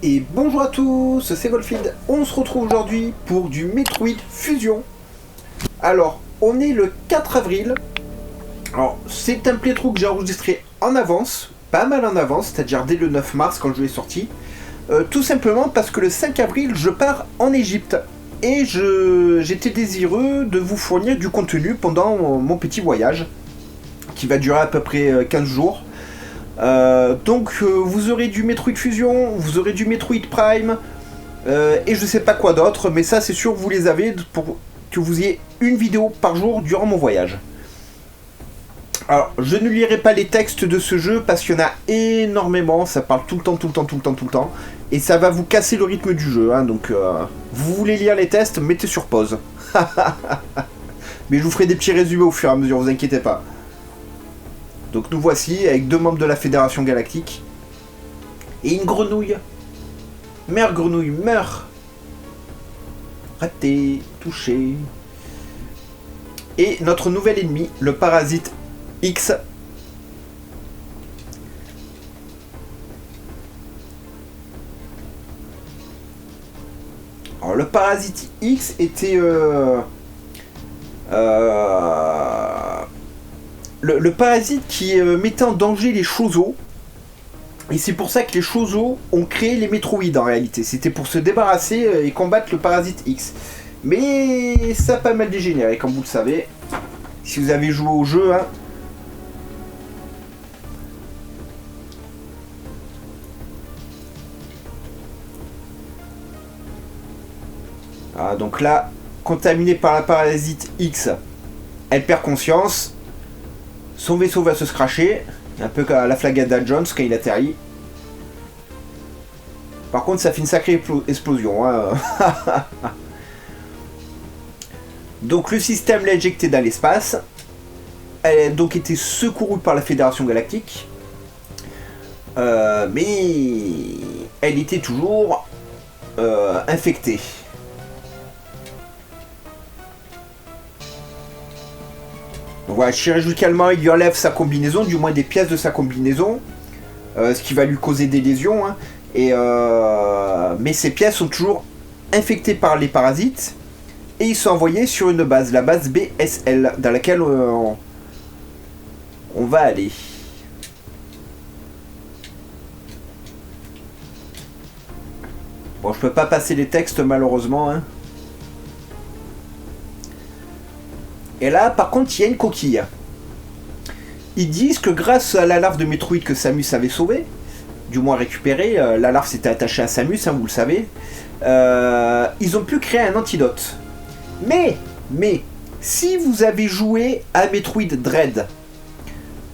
Et bonjour à tous, c'est Goldfield. On se retrouve aujourd'hui pour du Metroid Fusion. Alors, on est le 4 avril. Alors, c'est un playthrough que j'ai enregistré en avance, pas mal en avance, c'est-à-dire dès le 9 mars quand je l'ai sorti. Tout simplement parce que le 5 avril, je pars en Égypte. Et j'étais désireux de vous fournir du contenu pendant mon petit voyage, qui va durer à peu près 15 jours. Donc vous aurez du Metroid Fusion, vous aurez du Metroid Prime, et je sais pas quoi d'autre, mais ça c'est sûr vous les avez pour que vous ayez une vidéo par jour durant mon voyage. Alors je ne lirai pas les textes de ce jeu parce qu'il y en a énormément, ça parle tout le temps, et ça va vous casser le rythme du jeu, hein, donc vous voulez lire les tests, mettez sur pause. Mais je vous ferai des petits résumés au fur et à mesure, vous inquiétez pas. Donc nous voici avec deux membres de la Fédération Galactique. Et une grenouille. Mère grenouille, meurt. Raté, touché. Et notre nouvel ennemi, le parasite X. Alors le parasite X était... le parasite qui mettait en danger les Chozo. Et c'est pour ça que les Chozo ont créé les Metroïdes en réalité. C'était pour se débarrasser et combattre le parasite X. Mais ça a pas mal dégénéré, comme vous le savez. Si vous avez joué au jeu, hein. Ah, donc là, contaminée par la parasite X, elle perd conscience. Son vaisseau va se scratcher, un peu comme à la Flagada Jones quand il atterrit. Par contre, ça fait une sacrée explosion. Hein. Donc le système l'a éjecté dans l'espace. Elle a donc été secourue par la Fédération Galactique. Mais elle était toujours infectée. Donc voilà, chirurgicalement, il lui enlève sa combinaison, du moins des pièces de sa combinaison, ce qui va lui causer des lésions. Hein, mais ces pièces sont toujours infectées par les parasites et ils sont envoyés sur une base, la base BSL, dans laquelle on va aller. Bon, je peux pas passer les textes malheureusement. Hein. Et là, par contre, il y a une coquille. Ils disent que grâce à la larve de Metroid que Samus avait sauvée, du moins récupérée, la larve s'était attachée à Samus, hein, vous le savez, ils ont pu créer un antidote. Mais, si vous avez joué à Metroid Dread,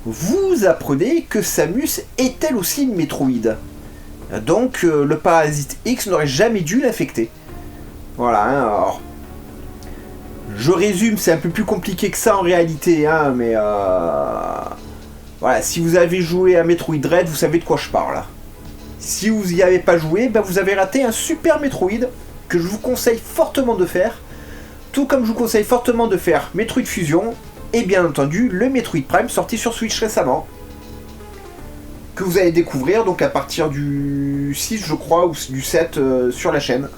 vous apprenez que Samus est elle aussi une Metroid. Donc, le parasite X n'aurait jamais dû l'infecter. Voilà, hein, alors... Je résume, c'est un peu plus compliqué que ça en réalité, hein, mais voilà, si vous avez joué à Metroid Dread, vous savez de quoi je parle. Si vous n'y avez pas joué, ben vous avez raté un super Metroid que je vous conseille fortement de faire, tout comme je vous conseille fortement de faire Metroid Fusion et bien entendu le Metroid Prime sorti sur Switch récemment, que vous allez découvrir donc à partir du 6 je crois ou du 7 sur la chaîne.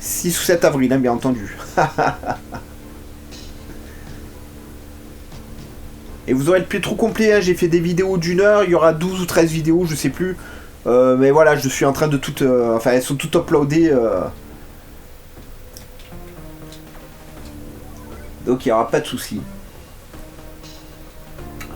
6 ou 7 avril, hein, bien entendu. Et vous aurez le playthrough complet, hein. J'ai fait des vidéos d'1 heure, il y aura 12 ou 13 vidéos, je sais plus. Mais voilà, je suis en train de toutes... enfin, elles sont toutes uploadées. Donc il n'y aura pas de souci.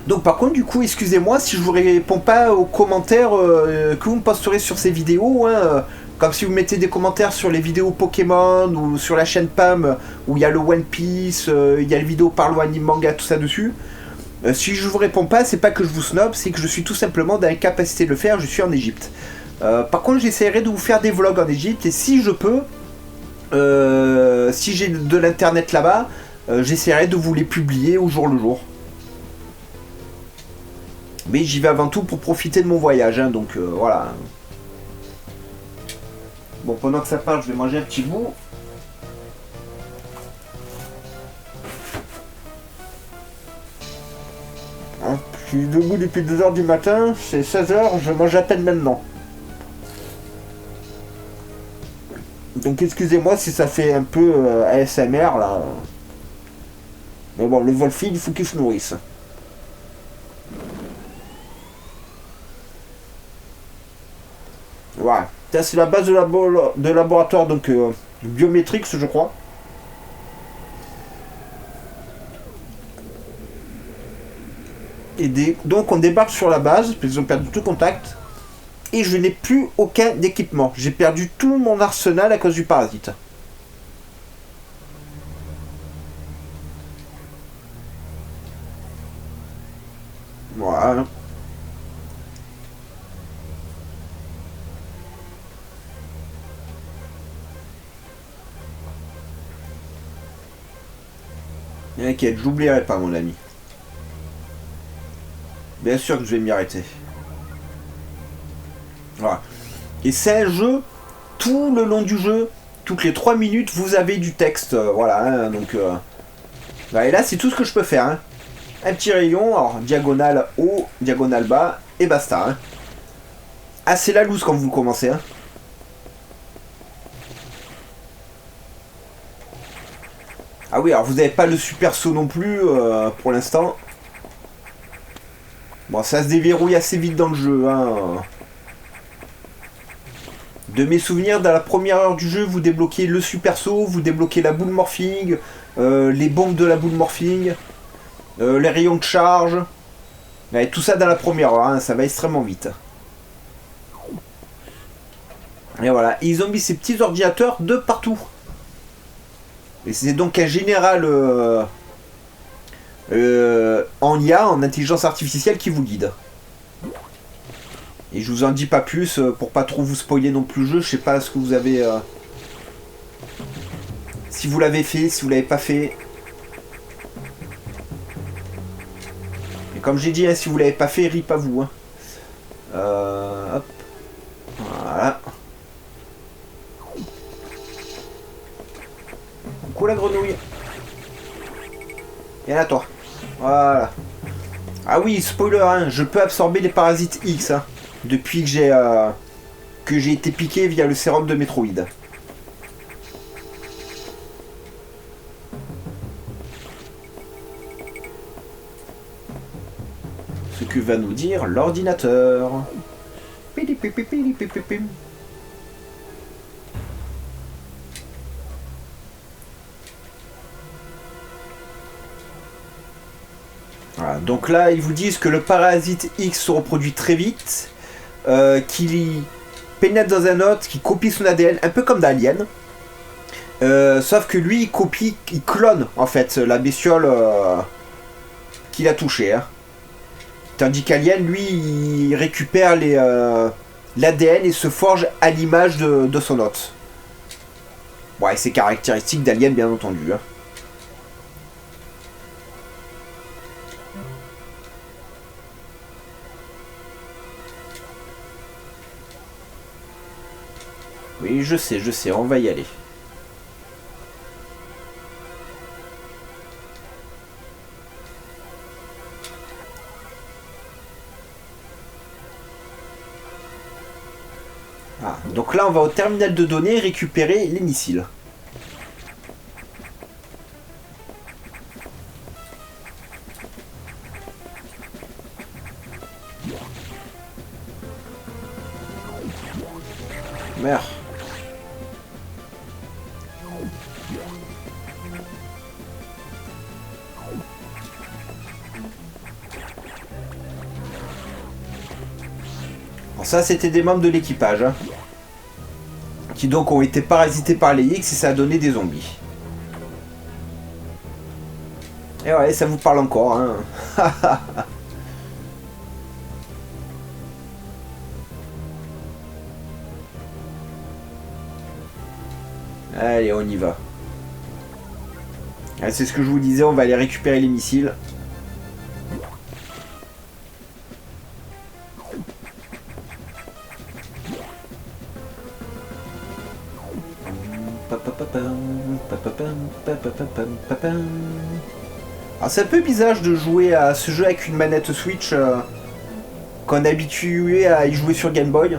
Donc par contre, du coup, excusez-moi si je vous réponds pas aux commentaires que vous me posterez sur ces vidéos, hein, comme si vous mettez des commentaires sur les vidéos Pokémon ou sur la chaîne Pam où il y a le One Piece, il y a les vidéos Parlo Anime Manga, tout ça dessus. Si je vous réponds pas, c'est pas que je vous snob, c'est que je suis tout simplement dans l'incapacité de le faire, je suis en Égypte. Par contre, j'essaierai de vous faire des vlogs en Égypte et si je peux, si j'ai de l'internet là-bas, j'essaierai de vous les publier au jour le jour. Mais j'y vais avant tout pour profiter de mon voyage, hein, donc voilà. Bon, pendant que ça parle, je vais manger un petit bout. Je suis debout depuis 2h du matin, c'est 16h, je mange à peine maintenant. Donc excusez-moi si ça fait un peu ASMR là. Mais bon, le Wolfie, il faut qu'il se nourrisse. Voilà. Ça, c'est la base de laboratoire, donc biométrique, je crois. Donc on débarque sur la base, parce qu'ils ont perdu tout contact. Et je n'ai plus aucun équipement. J'ai perdu tout mon arsenal à cause du parasite. Voilà. T'inquiète, j'oublierai pas mon ami. Bien sûr que je vais m'y arrêter. Voilà. Et c'est un jeu, tout le long du jeu, toutes les 3 minutes, vous avez du texte. Voilà, hein, donc... et là, c'est tout ce que je peux faire. Hein. Un petit rayon, alors diagonale haut, diagonale bas, et basta. Hein. Ah, c'est la loose quand vous commencez. Hein. Ah oui, alors vous n'avez pas le super saut non plus pour l'instant. Bon, ça se déverrouille assez vite dans le jeu. Hein. De mes souvenirs, dans la première heure du jeu, vous débloquez le super saut, vous débloquez la boule morphing, les bombes de la boule morphing, les rayons de charge. Ouais, tout ça dans la première heure, hein, ça va extrêmement vite. Et voilà, ils ont mis ces petits ordinateurs de partout. Et c'est donc un général en IA, en intelligence artificielle, qui vous guide. Et je vous en dis pas plus pour pas trop vous spoiler non plus le jeu. Je sais pas ce que vous avez... si vous l'avez fait, si vous l'avez pas fait. Et comme j'ai dit, hein, si vous l'avez pas fait, rip à vous. Hein. Hop. Voilà. Coucou la grenouille. Viens là toi. Voilà. Ah oui, spoiler, hein, je peux absorber les parasites X. Hein. Depuis que j'ai été piqué via le sérum de Metroid. Ce que va nous dire l'ordinateur. Voilà, donc là, ils vous disent que le parasite X se reproduit très vite. Qui pénètre dans un autre, qui copie son ADN, un peu comme d'Alien. Sauf que lui, il clone en fait la bestiole qu'il a touchée. Hein. Tandis qu'Alien, lui, il récupère l'ADN et se forge à l'image de son hôte. Ouais, c'est caractéristique d'Alien, bien entendu. Hein. Oui, je sais, on va y aller. Ah, donc là, on va au terminal de données récupérer les missiles. Merde. Ça, c'était des membres de l'équipage, hein, qui donc ont été parasités par les X et ça a donné des zombies. Et ouais, ça vous parle encore, hein. Allez, on y va. C'est ce que je vous disais, on va aller récupérer les missiles. Alors c'est un peu bizarre de jouer à ce jeu avec une manette Switch qu'on est habitué à y jouer sur Game Boy.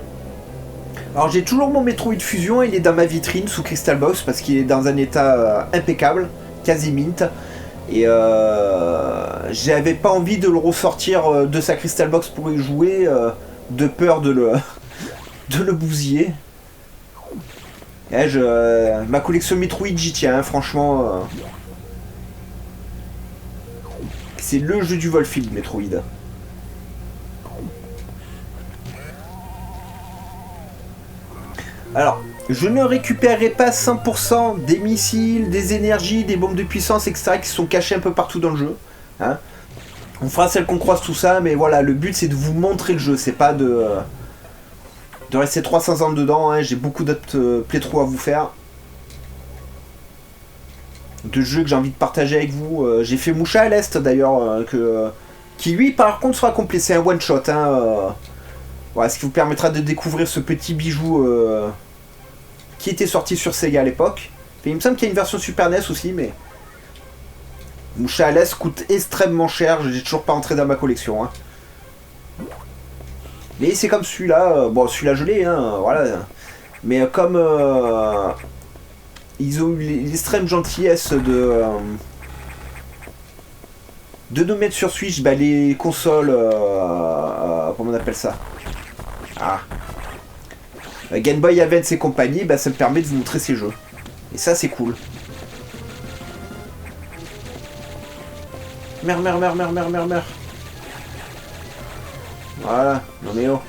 Alors j'ai toujours mon Metroid Fusion, il est dans ma vitrine sous Crystal Box parce qu'il est dans un état impeccable, quasi mint. Et j'avais pas envie de le ressortir de sa Crystal Box pour y jouer, de peur de le bousiller. Et ma collection Metroid, j'y tiens, hein, franchement. C'est le jeu du Volfield, Metroid. Alors, je ne récupérerai pas 100% des missiles, des énergies, des bombes de puissance, etc. qui sont cachées un peu partout dans le jeu. Hein. On fera celle qu'on croise tout ça, mais voilà, le but c'est de vous montrer le jeu, c'est pas de rester 300 ans dedans. Hein. J'ai beaucoup d'autres playthroughs à vous faire. De jeux que j'ai envie de partager avec vous. J'ai fait Moucha à l'Est d'ailleurs, qui lui par contre sera complet, c'est un one shot. Hein, voilà, ce qui vous permettra de découvrir ce petit bijou qui était sorti sur Sega à l'époque. Il me semble qu'il y a une version Super NES aussi, mais Moucha à l'Est coûte extrêmement cher, j'ai toujours pas entré dans ma collection. Hein. Mais c'est comme celui-là, bon celui-là je l'ai, hein, voilà. Mais comme ils ont eu l'extrême gentillesse de nous mettre sur Switch les consoles, comment on appelle ça, Game Boy Advance et compagnie, ça me permet de vous montrer ces jeux. Et ça c'est cool. Merde. Voilà, non mais oh.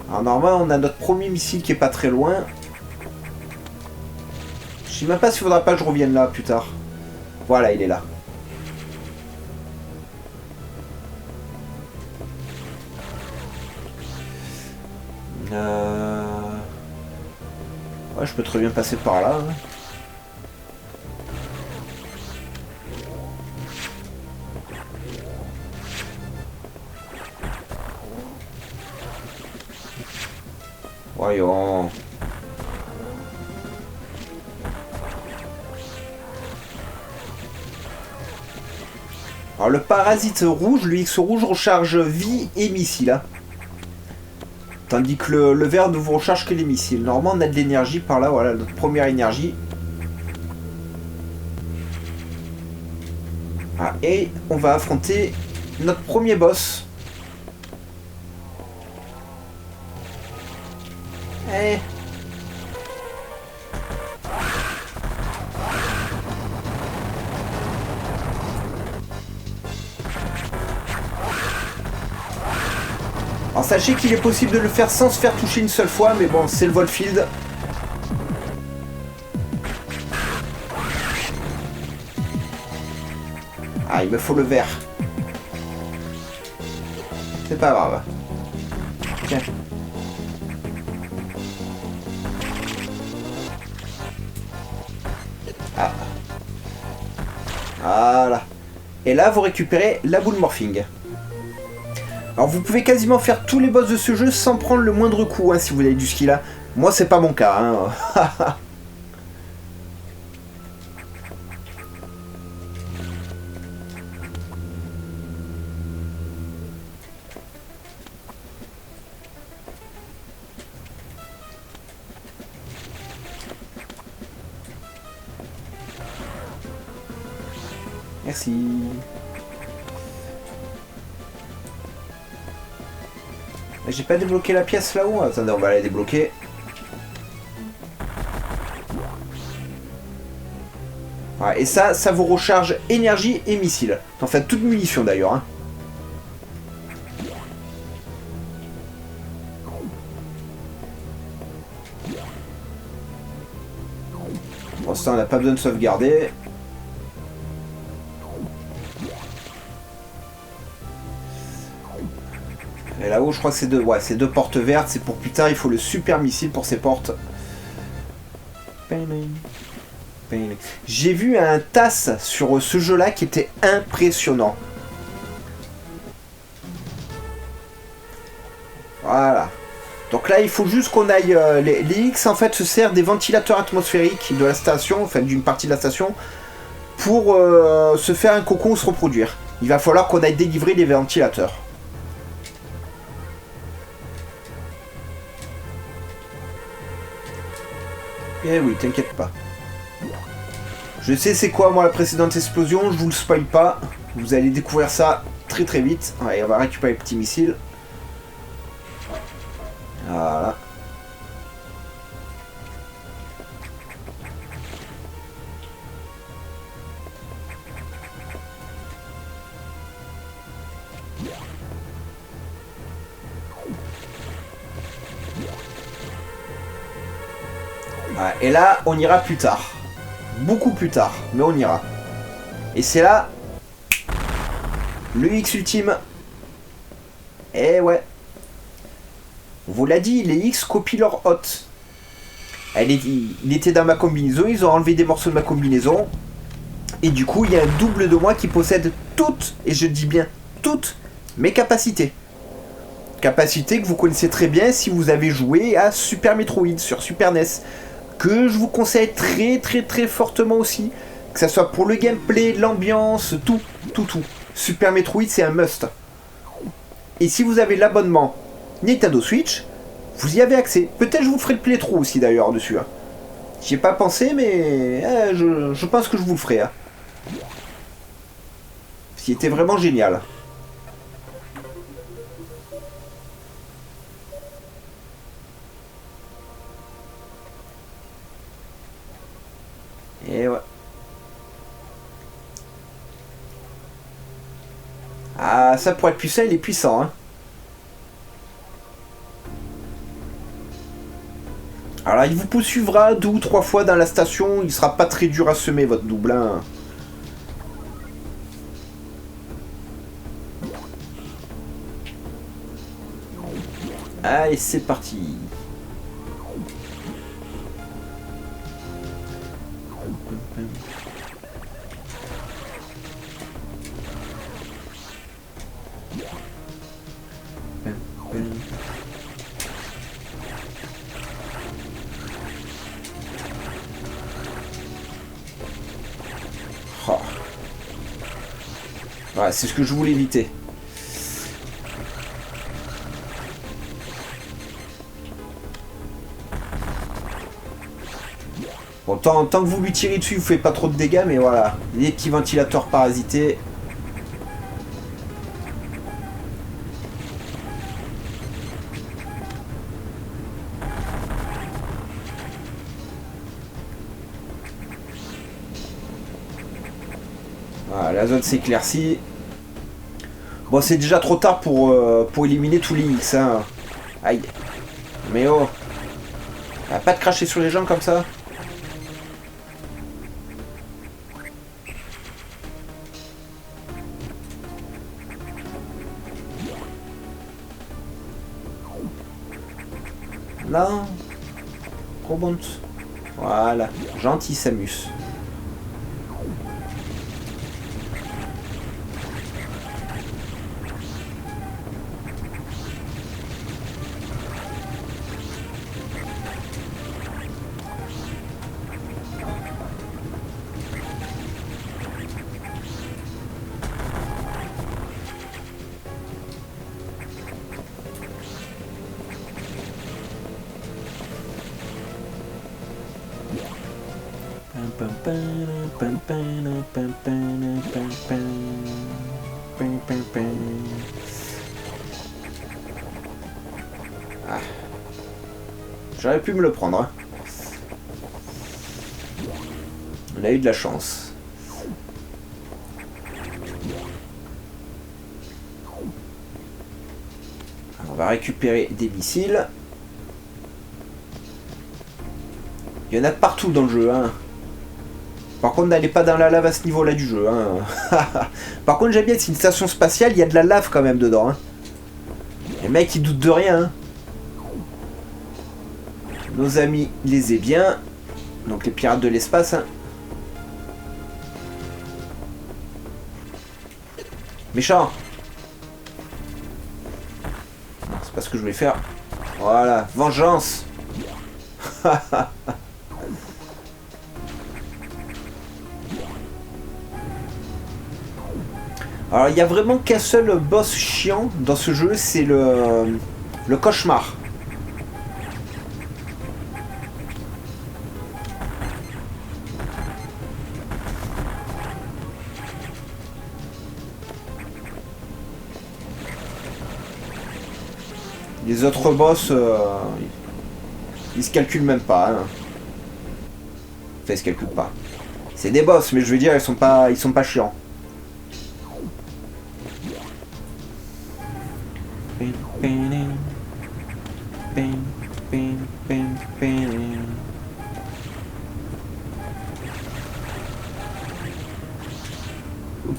Alors normalement on a notre premier missile qui est pas très loin. Je sais même pas s'il faudra pas que je revienne là plus tard. Voilà, il est là. Ouais, je peux très bien passer par là. Hein. Voyons. Alors le parasite rouge, le X rouge recharge vie et missiles. Hein. Tandis que le vert ne vous recharge que les missiles. Normalement on a de l'énergie par là, voilà, notre première énergie. Ah, et on va affronter notre premier boss. Eh. Alors sachez qu'il est possible de le faire sans se faire toucher une seule fois, mais bon, c'est le Volfield. Ah, il me faut le vert. C'est pas grave. Tiens. Ah. Voilà. Et là, vous récupérez la boule morphing. Alors vous pouvez quasiment faire tous les boss de ce jeu sans prendre le moindre coup, hein, si vous avez du skill là. Moi c'est pas mon cas. Hein. Merci. J'ai pas débloqué la pièce là-haut. Attendez, on va la débloquer. Voilà, et ça vous recharge énergie et missile. Enfin, toute munition d'ailleurs. Hein. Bon, ça, on n'a pas besoin de sauvegarder. Et là-haut, je crois que c'est deux portes vertes. C'est pour plus tard, il faut le super missile pour ces portes. J'ai vu un TAS sur ce jeu-là qui était impressionnant. Voilà. Donc là, il faut juste qu'on aille... les X, en fait, se servent des ventilateurs atmosphériques de la station, enfin d'une partie de la station, pour se faire un cocon ou se reproduire. il va falloir qu'on aille délivrer les ventilateurs. Eh oui, t'inquiète pas. Je sais c'est quoi moi la précédente explosion, je vous le spoil pas. Vous allez découvrir ça très très vite. Allez, on va récupérer le petit missile. Voilà. Voilà. Et là, on ira plus tard. Beaucoup plus tard, mais on ira. Et c'est là le X ultime. Eh ouais. On vous l'a dit, les X copient leur hôte. Il était dans ma combinaison, ils ont enlevé des morceaux de ma combinaison. Et du coup, il y a un double de moi qui possède toutes, et je dis bien toutes, mes capacités. Capacités que vous connaissez très bien si vous avez joué à Super Metroid sur Super NES. Que je vous conseille très très très fortement aussi. Que ça soit pour le gameplay, l'ambiance, tout. Super Metroid, c'est un must. Et si vous avez l'abonnement Nintendo Switch, vous y avez accès. Peut-être je vous ferai le playthrough aussi d'ailleurs dessus. Hein. J'y ai pas pensé, mais je pense que je vous le ferai. Hein. C'était vraiment génial. Et ouais. Ah, ça pour être puissant, il est puissant. Hein. Alors il vous poursuivra 2 ou 3 fois dans la station, il sera pas très dur à semer votre double. Hein. Allez, c'est parti. Oh. Ouais, c'est ce que je voulais éviter. Bon, tant que vous lui tirez dessus, vous faites pas trop de dégâts, mais voilà. Les petits ventilateurs parasités. Voilà, la zone s'éclaircit. Bon, c'est déjà trop tard pour éliminer tous les X. Hein. Aïe. Mais oh. Ah, pas de cracher sur les gens comme ça. Là. Remonte. Voilà. Gentil Samus. Ah. J'aurais pu me le prendre. Hein. On a eu de la chance. On va récupérer des missiles. Il y en a de partout dans le jeu. Hein. Par contre, n'allez pas dans la lave à ce niveau-là du jeu. Hein. Par contre, j'aime bien, c'est une station spatiale, il y a de la lave quand même dedans. Hein. Les mecs, ils doutent de rien. Hein. Nos amis les aient bien. Donc les pirates de l'espace. Hein. Méchant. C'est pas ce que je voulais faire. Voilà, vengeance. Alors il y a vraiment qu'un seul boss chiant dans ce jeu, c'est le cauchemar. Les autres boss, ils se calculent même pas. Hein. Enfin, ils se calculent pas. C'est des boss, mais je veux dire, ils sont pas chiants.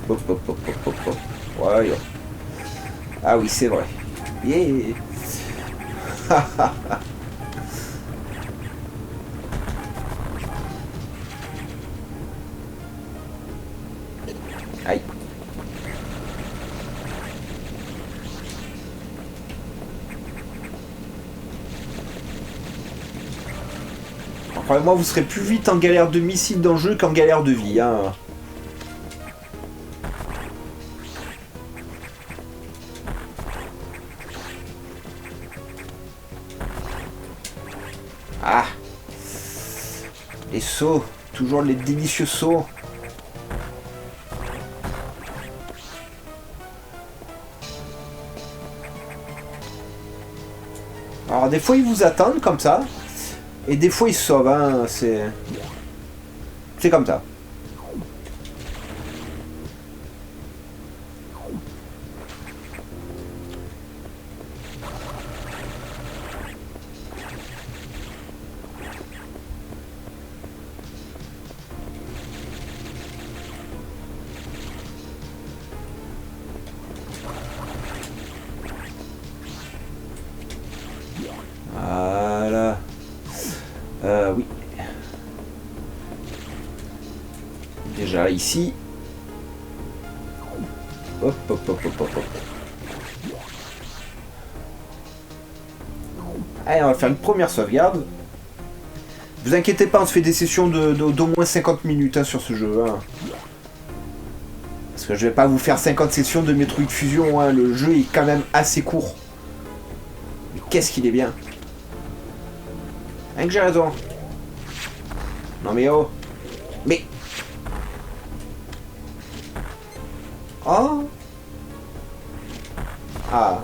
Hop, hop, hop, hop, hop, hop. Ouais. Ah oui, c'est vrai. Yeah. Aïe. Croyez-moi, vous serez plus vite en galère de missiles dans le jeu qu'en galère de vie. Hein. Ah. Les sauts. Toujours les délicieux sauts. Alors des fois ils vous attendent comme ça. Et des fois ils se sauvent. Hein. C'est comme ça. Voilà. Oui. Déjà ici. Hop, hop, hop, hop, hop, hop. Allez, on va faire une première sauvegarde. Vous inquiétez pas, on se fait des sessions d'au moins 50 minutes hein, sur ce jeu. Hein. Parce que je vais pas vous faire 50 sessions de Metroid Fusion. Hein. Le jeu est quand même assez court. Mais qu'est-ce qu'il est bien. Hein, que j'ai raison. Non mais oh. Mais... Oh. Ah.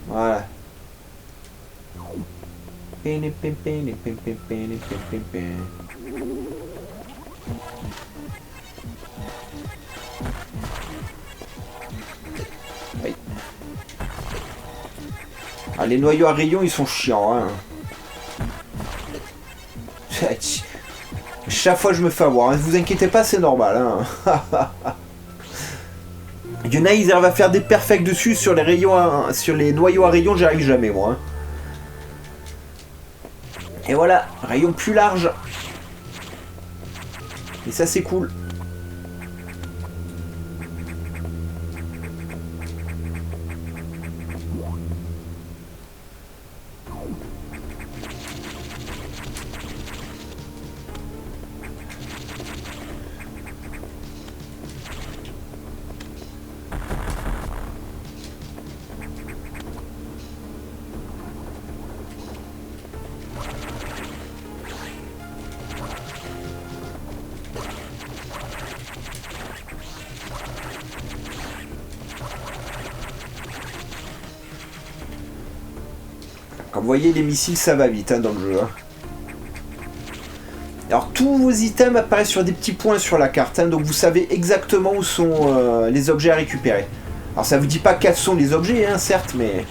Voilà. Oui. Ah, les noyaux à rayons, ils sont chiants. Hein. Chaque fois, je me fais avoir. Ne vous inquiétez pas, c'est normal. Hein. Il y en a, ils arrivent à faire des perfects dessus sur les rayons, sur les noyaux à rayons, j'arrive jamais, moi. Hein. Et voilà, rayon plus large. Et ça, c'est cool. Comme vous voyez, les missiles, ça va vite hein, dans le jeu. Hein. Alors, tous vos items apparaissent sur des petits points sur la carte, hein, donc vous savez exactement où sont les objets à récupérer. Alors, ça vous dit pas quels sont les objets, hein, certes, mais...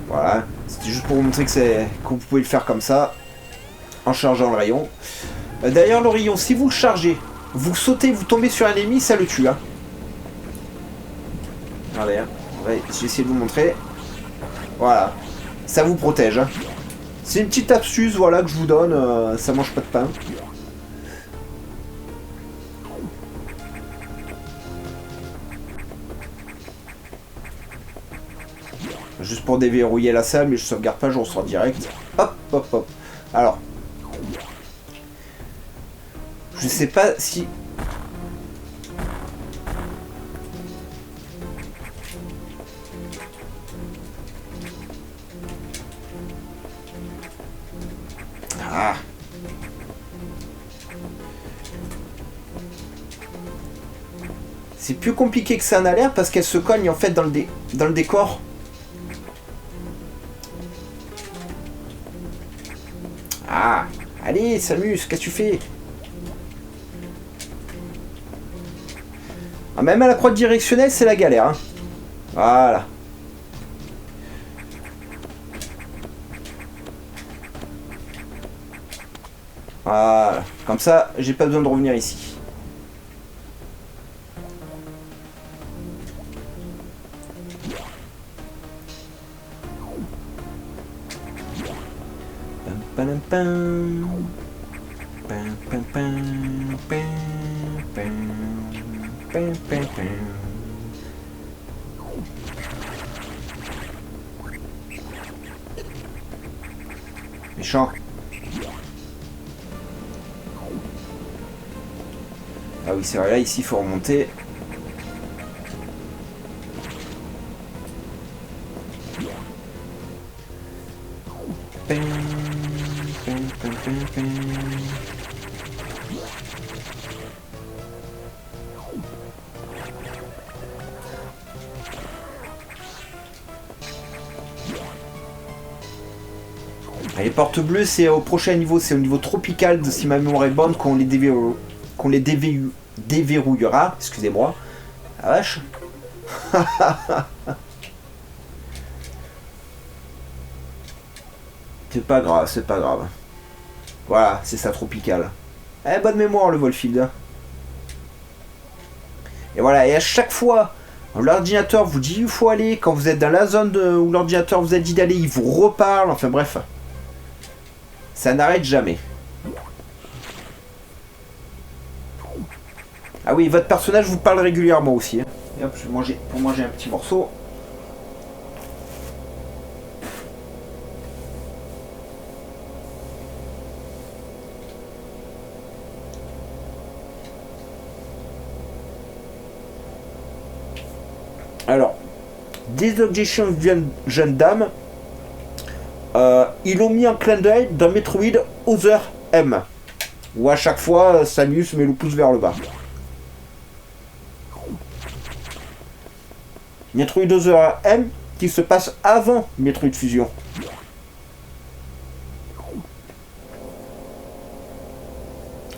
Voilà, c'était juste pour vous montrer que vous pouvez le faire comme ça. En chargeant le rayon. D'ailleurs, le rayon, si vous le chargez, vous sautez, vous tombez sur un ennemi, ça le tue. Hein. Regardez, hein. J'ai essayé de vous montrer. Voilà, ça vous protège. Hein. C'est une petite astuce voilà, que je vous donne, ça mange pas de pain. juste pour déverrouiller la salle, mais je sauvegarde pas, je ressors direct. Hop, hop, hop. Alors. Je sais pas si... Ah. C'est plus compliqué que ça n'a l'air parce qu'elle se cogne en fait dans le décor. Ah, allez, Samus, qu'est-ce que tu fais? Ah, même à la croix directionnelle, c'est la galère. Hein. Voilà. Voilà. Comme ça, j'ai pas besoin de revenir ici. Méchant. Ah oui, c'est vrai, là, ici, il faut remonter. Les portes bleues, c'est au prochain niveau, c'est au niveau tropical, si ma mémoire est bonne, qu'on les déverrouillera. Excusez-moi. La vache. C'est pas grave, c'est pas grave. Voilà, c'est ça, tropical. Eh, bonne mémoire, le Volfield. Et voilà, et à chaque fois, l'ordinateur vous dit où il faut aller. Quand vous êtes dans la zone où l'ordinateur vous a dit d'aller, il vous reparle. Enfin bref. Ça n'arrête jamais. Ah oui, votre personnage vous parle régulièrement aussi. Hein. Et hop, je vais manger, pour manger un petit morceau. Alors, des objections jeune dame. Ils l'ont mis en clin d'œil dans Metroid Other M. Où à chaque fois, Samus met le pouce vers le bas. Metroid Other M qui se passe avant Metroid Fusion.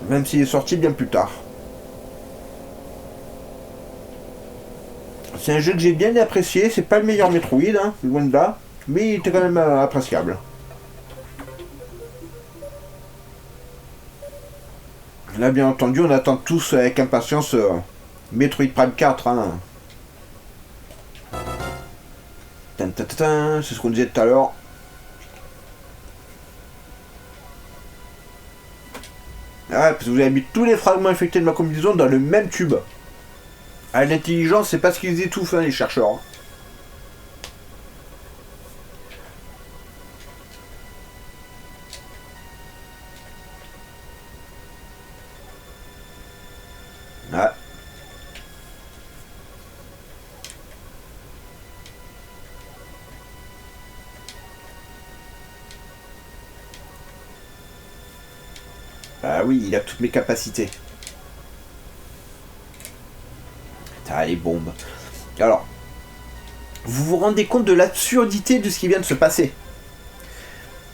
Même s'il est sorti bien plus tard. C'est un jeu que j'ai bien apprécié, c'est pas le meilleur Metroid, hein, loin de là, mais il était quand même appréciable. Là, bien entendu, on attend tous avec impatience Metroid Prime 4. Hein. C'est ce qu'on disait tout à l'heure. Ah, parce que vous avez mis tous les fragments infectés de ma combinaison dans le même tube. Ah, l'intelligence, c'est pas ce qu'ils étouffent, hein, les chercheurs. Hein. Ah. Ah oui, il a toutes mes capacités. Ah, les bombes. Alors, vous vous rendez compte de l'absurdité de ce qui vient de se passer.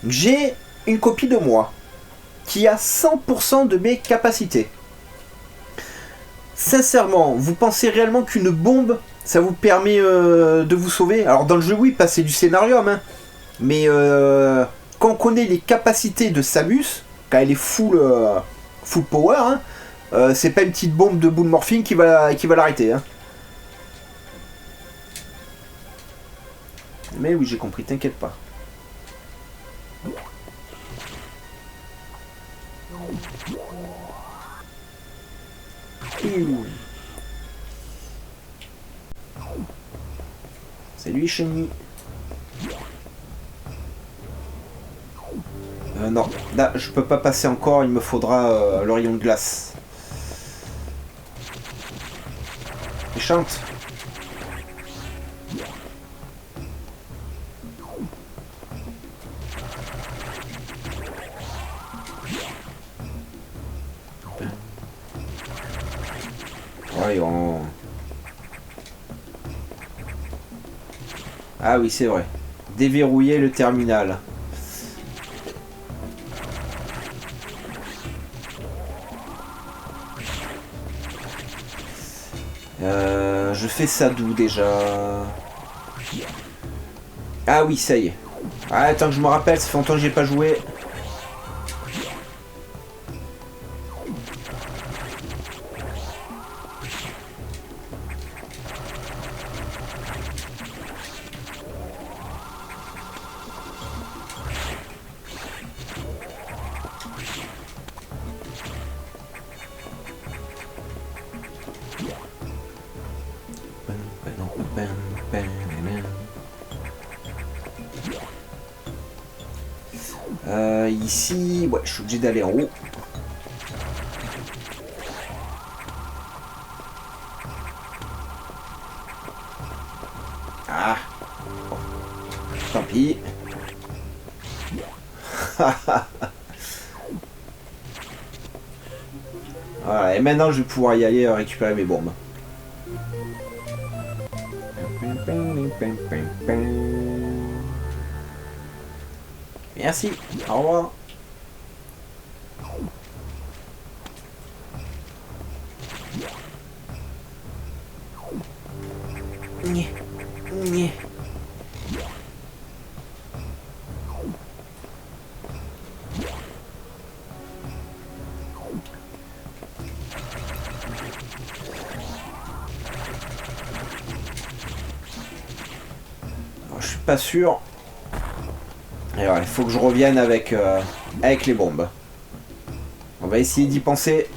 J'ai une copie de moi qui a 100% de mes capacités. Sincèrement, vous pensez réellement qu'une bombe, ça vous permet de vous sauver? Alors dans le jeu, oui, passer du scénarium, hein. Mais quand on connaît les capacités de Samus, quand elle est full power, hein, c'est pas une petite bombe de boule morphine qui va l'arrêter. Hein. Mais oui, j'ai compris, t'inquiète pas. Salut Chenny. Non, là je peux pas passer encore, il me faudra le rayon de glace. Méchante. Voyons. Ah oui, c'est vrai. Déverrouiller le terminal. Je fais ça d'où déjà? Ah oui, ça y est. Ah, attends que je me rappelle, ça fait longtemps que j'ai pas joué. Ici, ouais, je suis obligé d'aller en haut. Ah, tant pis. Voilà, et maintenant je vais pouvoir y aller récupérer mes bombes. Merci, au revoir. Je suis pas sûr. Et voilà, il faut que je revienne avec les bombes. On va essayer d'y penser.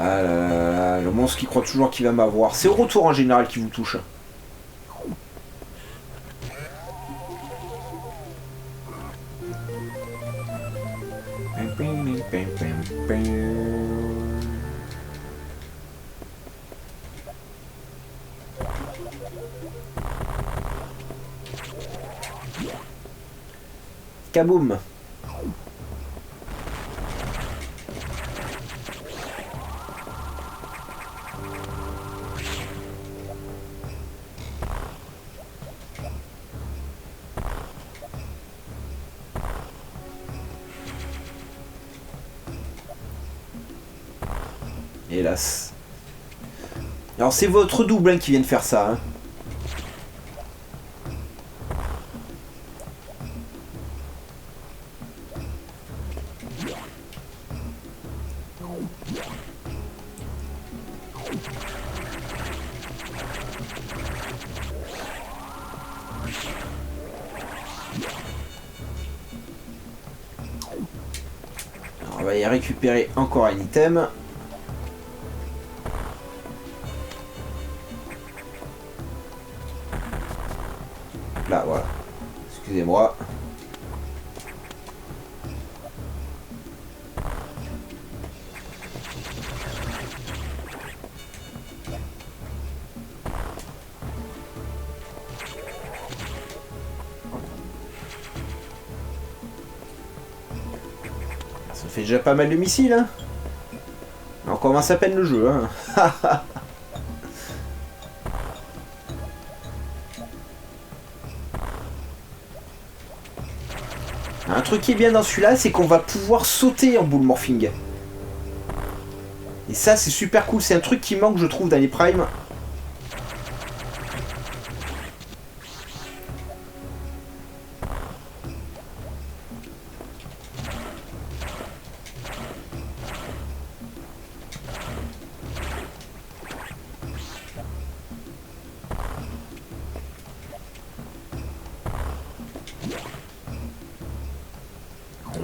Ah là là là, le monstre qui croit toujours qu'il va m'avoir. C'est au retour en général qui vous touche. Kaboum. Hélas. Alors c'est votre double hein, qui vient de faire ça. Hein. Alors, on va y récupérer encore un item. Là, voilà. Excusez-moi. Ça fait déjà pas mal de missiles, hein. On commence à peine le jeu, hein. Un truc qui est bien dans celui-là, c'est qu'on va pouvoir sauter en bull morphing. Et ça, c'est super cool. C'est un truc qui manque, je trouve, dans les primes.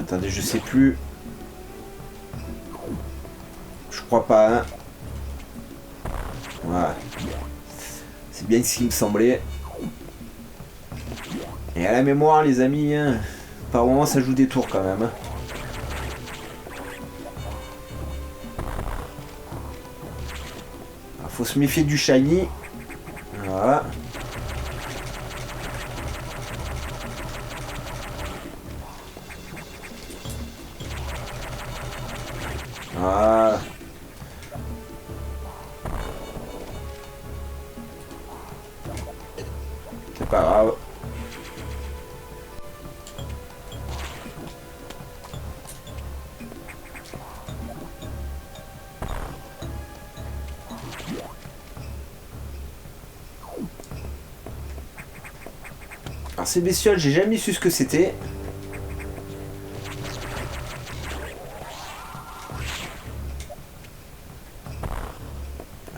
Attendez, je sais plus. Je crois pas, hein. Voilà. C'est bien ce qui me semblait. Et à la mémoire, les amis, hein, par moment ça joue des tours quand même. Hein. Alors, faut se méfier du shiny. Voilà. Voilà. C'est pas grave. Alors ces bestioles, j'ai jamais su ce que c'était.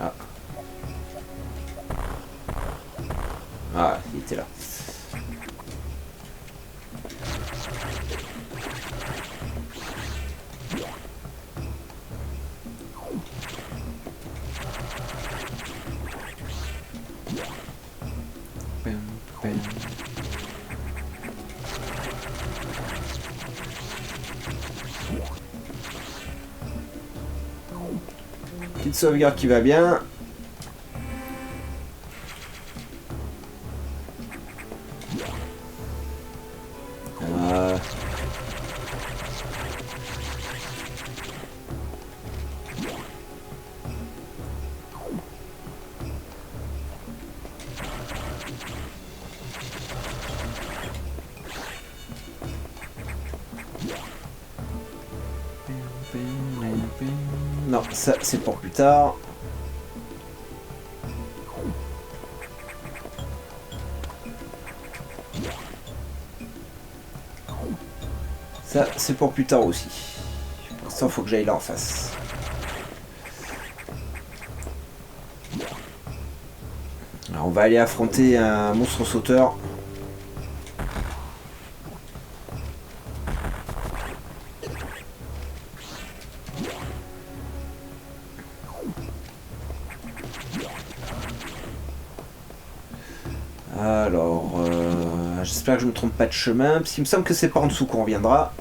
Ah. Ah, il était là. Petite sauvegarde qui va bien. Non, ça c'est pour plus tard. Ça c'est pour plus tard aussi. Pour l'instant, faut que j'aille là en face. Alors, on va aller affronter un monstre sauteur. Alors, j'espère que je me trompe pas de chemin, parce qu'il me semble que c'est par en dessous qu'on reviendra.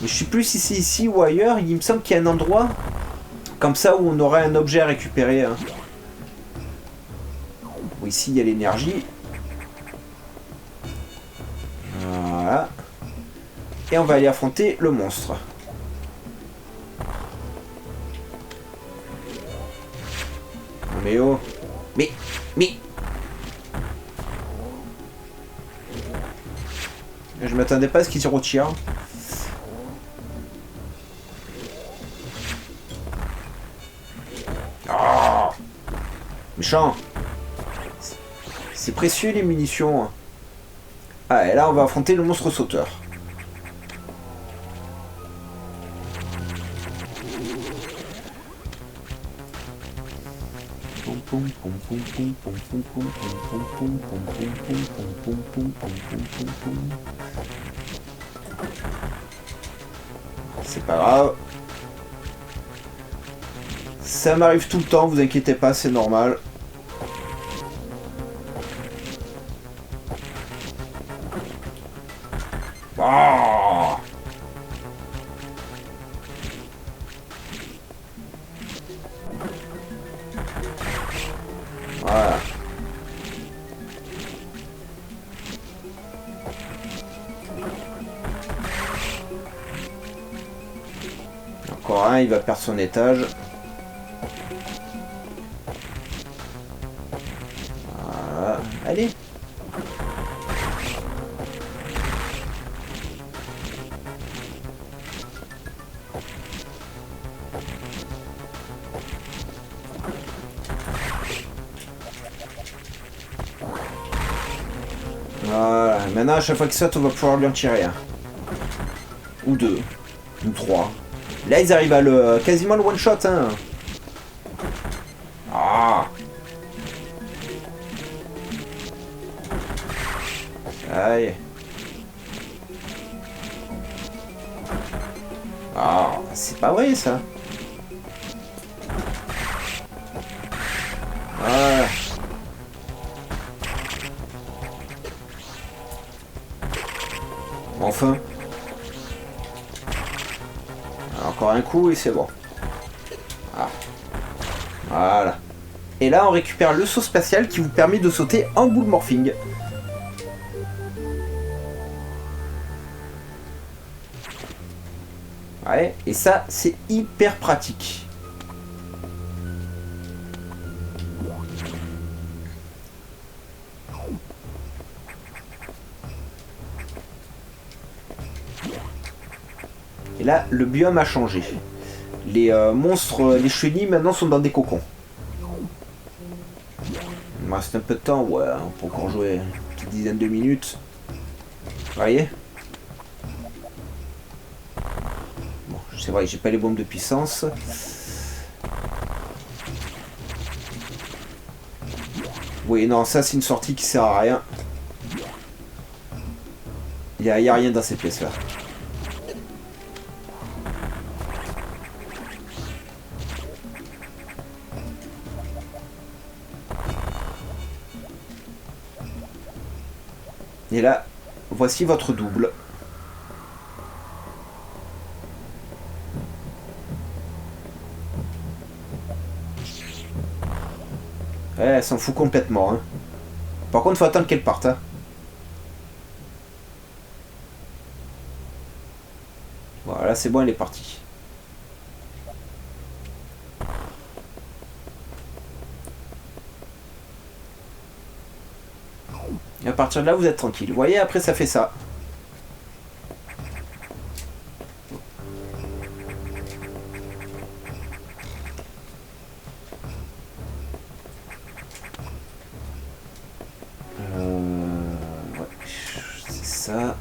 Mais je sais plus si c'est ici ou ailleurs, il me semble qu'il y a un endroit comme ça où on aurait un objet à récupérer. Hein. Bon, ici il y a l'énergie. Voilà. Et on va aller affronter le monstre. Mais oh. Mais. Je m'attendais pas à ce qu'il se retire. Oh, méchant. C'est précieux les munitions. Ah, et là on va affronter le monstre sauteur. C'est pas grave. Ça m'arrive tout le temps, vous inquiétez pas, c'est normal. Oh, voilà. Encore un, il va perdre son étage. Voilà. Allez. Voilà. Maintenant, à chaque fois qu'il saute, on va pouvoir lui en tirer un. Ou deux. Ou trois. Là, ils arrivent à le quasiment le one shot. Hein. Ah. Aïe. Ah, c'est pas vrai ça. Voilà. Enfin. Encore un coup et c'est bon. Ah. Voilà. Et là, on récupère le saut spatial qui vous permet de sauter en boule morphing. Ouais, et ça, c'est hyper pratique. Et là, le biome a changé. Les monstres, les chenilles, maintenant, sont dans des cocons. Il me reste un peu de temps, ouais, on peut encore jouer une petite dizaine de minutes. Vous voyez? Bon, c'est vrai que j'ai pas les bombes de puissance. Oui, non, ça c'est une sortie qui sert à rien. Il y a rien dans ces pièces-là. Et là, voici votre double. Ouais, elle s'en fout complètement. Hein. Par contre, faut attendre qu'elle parte. Hein. Voilà, c'est bon, elle est partie. Et à partir de là, vous êtes tranquille. Vous voyez, après, ça fait ça. Ouais, c'est ça.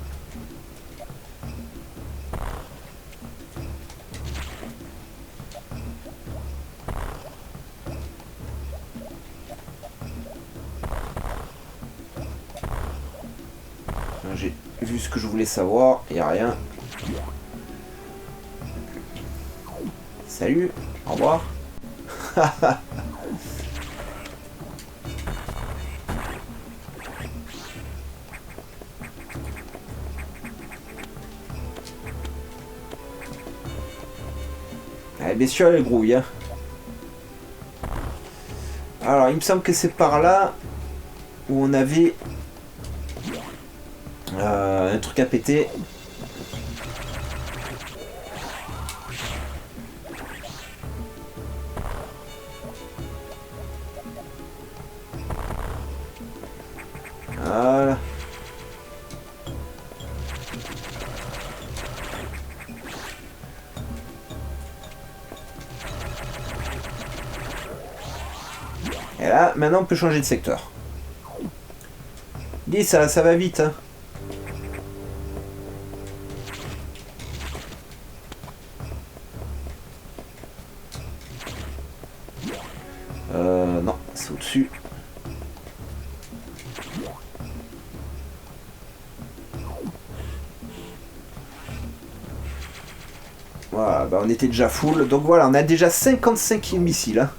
J'ai vu ce que je voulais savoir, il n'y a rien. Salut, au revoir. Bien sûr, elle grouille. Hein. Alors, il me semble que c'est par là où on avait un truc à péter. Voilà. Et là, maintenant on peut changer de secteur. Dis, ça va vite. Hein. Non, c'est au-dessus. Voilà, bah on était déjà full. Donc voilà, on a déjà 55 missiles. Hein.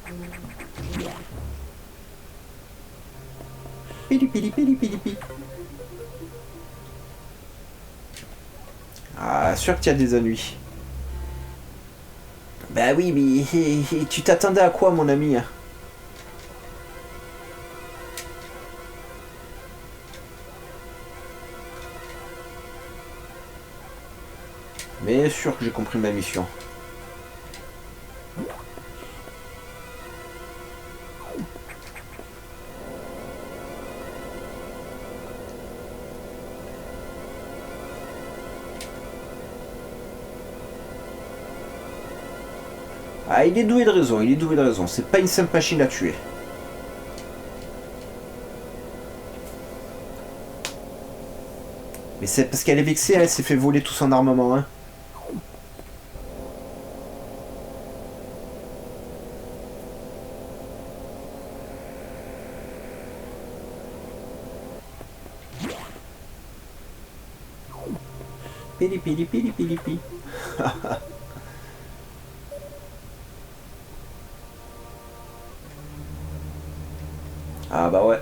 Pili pili pili pili pili. Ah, sûr qu'il y a des ennuis. Bah oui, mais tu t'attendais à quoi, mon ami? Mais sûr que j'ai compris ma mission. Ah, il est doué de raison, il est doué de raison. C'est pas une simple machine à tuer. Mais c'est parce qu'elle est vexée, elle s'est fait voler tout son armement, hein. Pili pili pili pili pili. Ah bah ouais.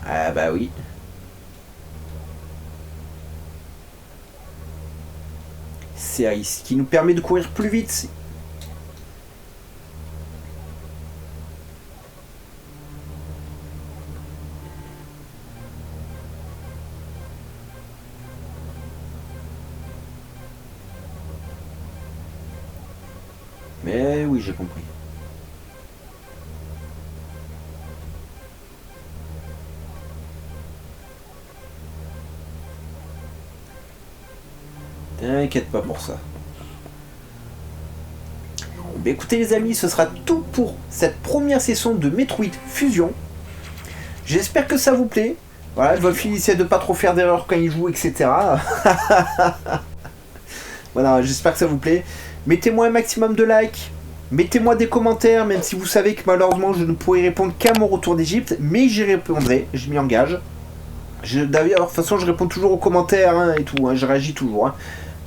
Ah bah oui. C'est ce qui nous permet de courir plus vite. Mais oui, j'ai compris. T'inquiète pas pour ça. Bah écoutez les amis, ce sera tout pour cette première session de Metroid Fusion. J'espère que ça vous plaît. Voilà, Wolfie essaie de pas trop faire d'erreurs quand il joue, etc. Voilà, j'espère que ça vous plaît. Mettez-moi un maximum de likes. Mettez-moi des commentaires, même si vous savez que malheureusement je ne pourrai répondre qu'à mon retour d'Égypte. Mais j'y répondrai, je m'y engage. D'ailleurs, de toute façon, je réponds toujours aux commentaires hein, et tout, hein, je réagis toujours. Hein.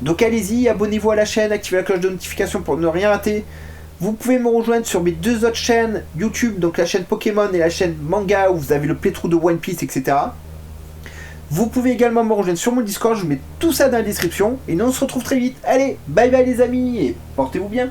Donc allez-y, abonnez-vous à la chaîne, activez la cloche de notification pour ne rien rater. Vous pouvez me rejoindre sur mes deux autres chaînes YouTube, donc la chaîne Pokémon et la chaîne Manga où vous avez le playthrough de One Piece, etc. Vous pouvez également me rejoindre sur mon Discord, je vous mets tout ça dans la description. Et nous on se retrouve très vite. Allez, bye bye les amis et portez-vous bien.